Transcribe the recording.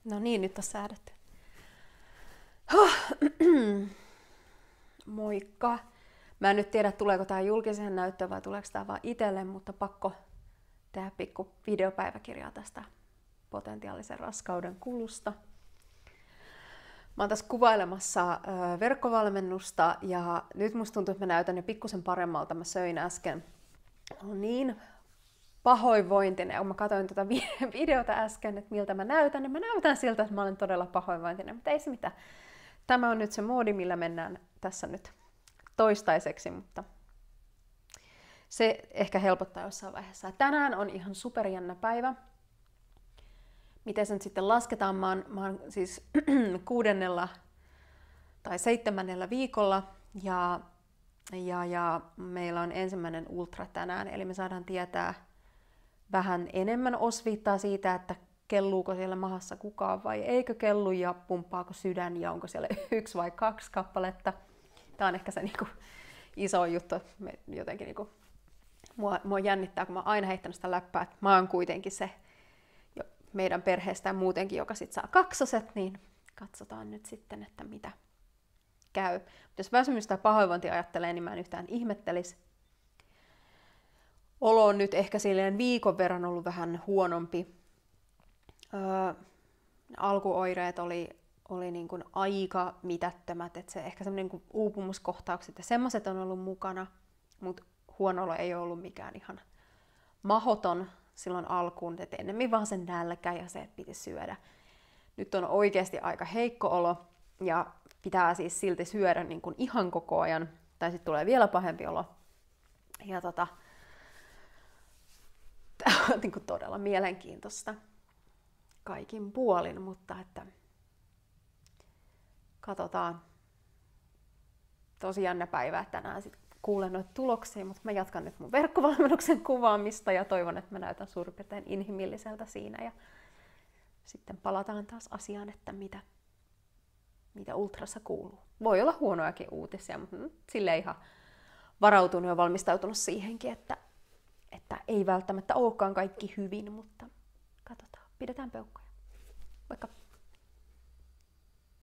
No niin, nyt on säädetty. Moikka. Mä en nyt tiedä, tuleeko tää julkiseen näyttöön vai tuleeko tää vaan itselle, mutta pakko tehdä pikku videopäiväkirjaa tästä potentiaalisen raskauden kulusta. Mä oon tässä kuvailemassa verkkovalmennusta ja nyt musta tuntuu, että mä näytän jo pikkusen paremmalta. Mä söin äsken. On niin pahoinvointinen. Kun mä katsoin tätä videota äsken, että miltä mä näytän, niin mä näytän siltä, että mä olen todella pahoinvointinen. Mutta ei se mitään. Tämä on nyt se moodi, millä mennään tässä nyt toistaiseksi, mutta se ehkä helpottaa jossain vaiheessa. Tänään on ihan superjännä päivä. Miten se nyt sitten lasketaan? Mä oon siis 6. tai 7. viikolla ja meillä on ensimmäinen ultra tänään, eli me saadaan tietää vähän enemmän osviittaa siitä, että kelluuko siellä mahassa kukaan vai eikö kellu ja pumppaako sydän ja onko siellä 1 vai 2 kappaletta. Tämä on ehkä se niinku iso juttu, jotenkin niinku, mua jännittää, kun mä oon aina heittänyt sitä läppää, että mä oon kuitenkin se meidän perheestä ja muutenkin, joka sit saa 2, niin katsotaan nyt sitten, että mitä käy. Mutta jos väsymystä tai pahoinvointia ajattelee, niin mä en yhtään ihmettelisi. Olo on nyt ehkä silleen viikon verran ollut vähän huonompi. Alkuoireet oli niin kuin aika mitättömät, että se ehkä semmoinen niin uupumuskohtaukset ja semmoiset on ollut mukana, mutta huono olo ei ole ollut mikään ihan mahoton silloin alkuun, että ennemmin vaan sen nälkä ja se, että piti syödä. Nyt on oikeasti aika heikko olo ja pitää siis silti syödä niin kuin ihan koko ajan, tai sitten tulee vielä pahempi olo. Ja tämä on niin kuin todella mielenkiintoista kaikin puolin, mutta että katsotaan. Tosi jännä päivä, että tänään sitten kuulen noita tuloksia, mutta mä jatkan nyt mun verkkovalmennuksen kuvaamista ja toivon, että mä näytän suurin piirtein inhimilliseltä siinä ja sitten palataan taas asiaan, että mitä ultrassa kuuluu. Voi olla huonojakin uutisia, mutta silleen ihan varautunut ja valmistautunut siihenkin, että ei välttämättä olekaan kaikki hyvin, mutta katsotaan, pidetään peukkoja. Moikka!